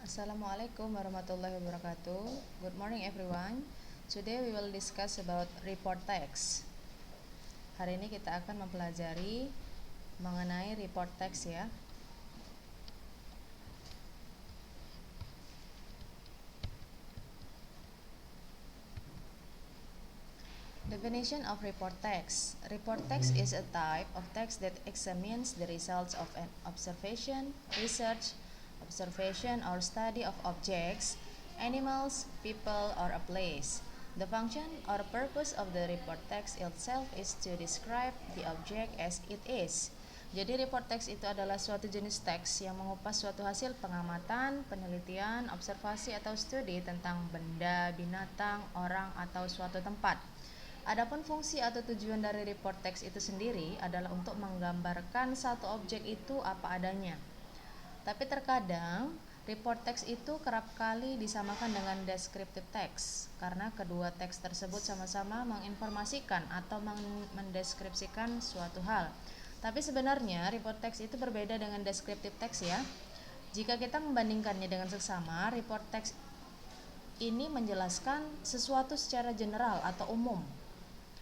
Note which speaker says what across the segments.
Speaker 1: Assalamualaikum warahmatullahi wabarakatuh. Good morning everyone. Today we will discuss about report text. Hari ini kita akan mempelajari mengenai report text ya. Definition of report text. Report text is a type of text that examines the results of an observation, research, observation or study of objects, animals, people, or a place. The function or purpose of the report text itself is to describe the object as it is. Jadi report text itu adalah suatu jenis teks yang mengupas suatu hasil pengamatan, penelitian, observasi atau studi tentang benda, binatang, orang, atau suatu tempat. Adapun fungsi atau tujuan dari report text itu sendiri adalah untuk menggambarkan satu objek itu apa adanya. Tapi terkadang report text itu kerap kali disamakan dengan descriptive text karena kedua teks tersebut sama-sama menginformasikan atau mendeskripsikan suatu hal. Tapi sebenarnya report text itu berbeda dengan descriptive text ya. Jika kita membandingkannya dengan seksama, report text ini menjelaskan sesuatu secara general atau umum.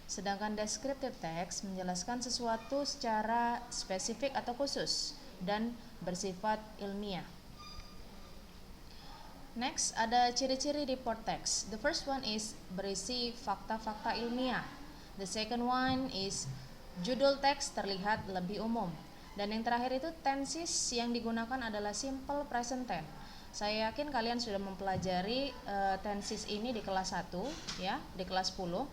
Speaker 1: Sedangkan descriptive text menjelaskan sesuatu secara spesifik atau khusus dan bersifat ilmiah. Next, ada ciri-ciri report text. The first one is berisi fakta-fakta ilmiah. The second one is judul teks terlihat lebih umum. Dan yang terakhir itu tenses yang digunakan adalah simple present tense. Saya yakin kalian sudah mempelajari tenses ini di kelas 1 ya, di kelas 10.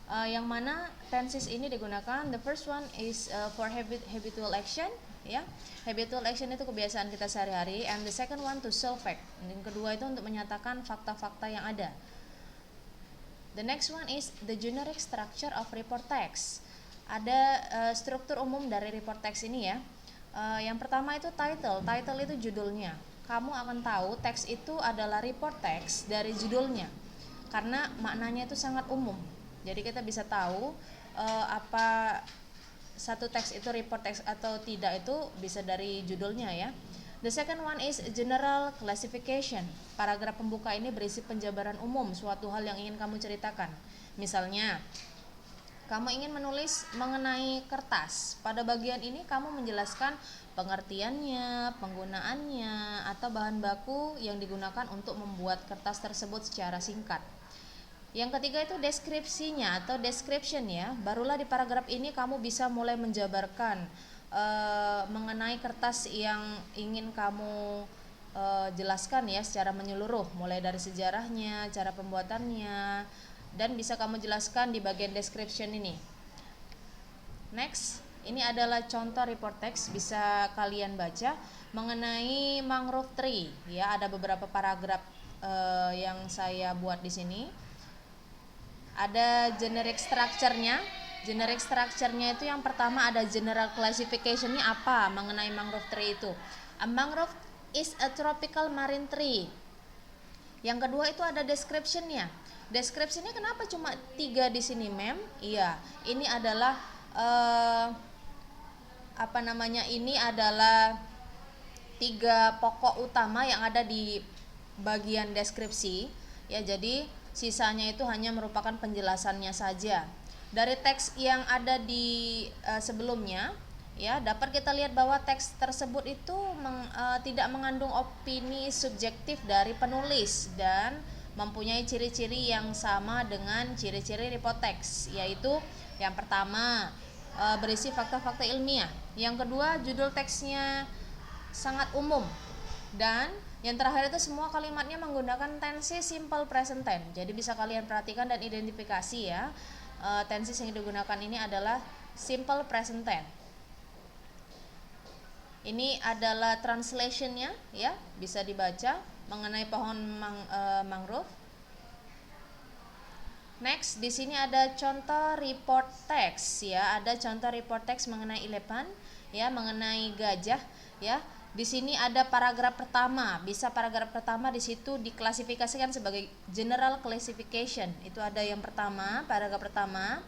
Speaker 1: Yang mana tenses ini digunakan, the first one is for habitual action ya. Habitual action itu kebiasaan kita sehari-hari, and the second one to show fact. Yang kedua itu untuk menyatakan fakta-fakta yang ada. The next one is the generic structure of report text. Ada struktur umum dari report text ini ya. Yang pertama itu title. Title itu judulnya. Kamu akan tahu teks itu adalah report text dari judulnya karena maknanya itu sangat umum. Jadi kita bisa tahu apa satu teks itu report text atau tidak itu bisa dari judulnya ya. The second one is general classification. Paragraf pembuka ini berisi penjabaran umum suatu hal yang ingin kamu ceritakan. Misalnya, kamu ingin menulis mengenai kertas. Pada bagian ini kamu menjelaskan pengertiannya, penggunaannya, atau bahan baku yang digunakan untuk membuat kertas tersebut secara singkat. Yang ketiga itu deskripsinya atau description ya. Barulah di paragraf ini kamu bisa mulai menjabarkan mengenai kertas yang ingin kamu jelaskan ya secara menyeluruh, mulai dari sejarahnya, cara pembuatannya, dan bisa kamu jelaskan di bagian description ini. Next, ini adalah contoh report text, bisa kalian baca mengenai mangrove tree ya. Ada beberapa paragraf yang saya buat di sini. Ada generic structure-nya. Generic structure-nya itu yang pertama ada general classification-nya apa mengenai mangrove tree itu. A mangrove is a tropical marine tree. Yang kedua itu ada description-nya. Description-nya kenapa cuma 3 di sini, Mem? Iya, ini adalah ini adalah 3 pokok utama yang ada di bagian deskripsi ya. Jadi sisanya itu hanya merupakan penjelasannya saja. Dari teks yang ada di sebelumnya ya, dapat kita lihat bahwa teks tersebut itu tidak mengandung opini subjektif dari penulis dan mempunyai ciri-ciri yang sama dengan ciri-ciri report text, yaitu yang pertama berisi fakta-fakta ilmiah, yang kedua judul teksnya sangat umum, dan yang terakhir itu semua kalimatnya menggunakan tenses simple present tense. Jadi bisa kalian perhatikan dan identifikasi ya. Tenses yang digunakan ini adalah simple present tense. Ini adalah translationnya ya, bisa dibaca mengenai pohon mangrove. Next, di sini ada contoh report text ya. Ada contoh report text mengenai elephant ya, mengenai gajah ya. Di sini ada paragraf pertama, bisa paragraf pertama di situ diklasifikasikan sebagai general classification. Itu ada yang pertama, paragraf pertama.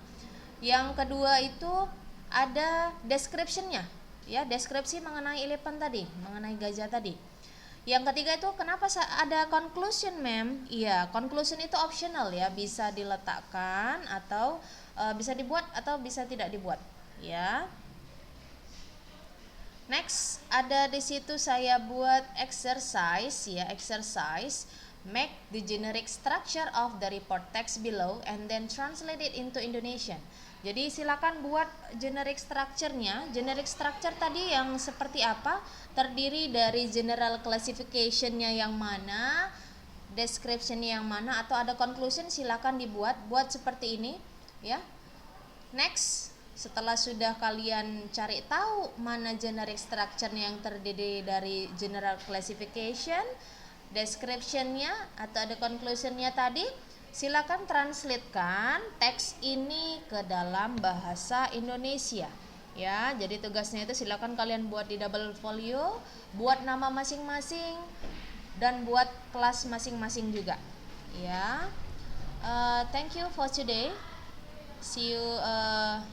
Speaker 1: Yang kedua itu ada description-nya, ya, deskripsi mengenai elephant tadi, mengenai gajah tadi. Yang ketiga itu kenapa ada conclusion, ma'am? Iya, conclusion itu optional ya, bisa diletakkan atau bisa dibuat atau bisa tidak dibuat, ya. Next, ada di situ saya buat exercise ya, exercise. Make the generic structure of the report text below and then translate it into Indonesian. Jadi silakan buat generic structure-nya. Generic structure tadi yang seperti apa? Terdiri dari general classification-nya yang mana, description-nya yang mana, atau ada conclusion, silakan dibuat. Buat seperti ini ya. Next, setelah sudah kalian cari tahu mana generic structure yang terdiri dari general classification, description-nya atau ada conclusion-nya tadi, silakan translatekan teks ini ke dalam bahasa Indonesia. Ya, jadi tugasnya itu silakan kalian buat di double folio, buat nama masing-masing dan buat kelas masing-masing juga. Ya, thank you for today. See you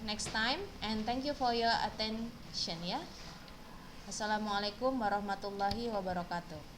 Speaker 1: next time and thank you for your attention ya. Assalamualaikum warahmatullahi wabarakatuh.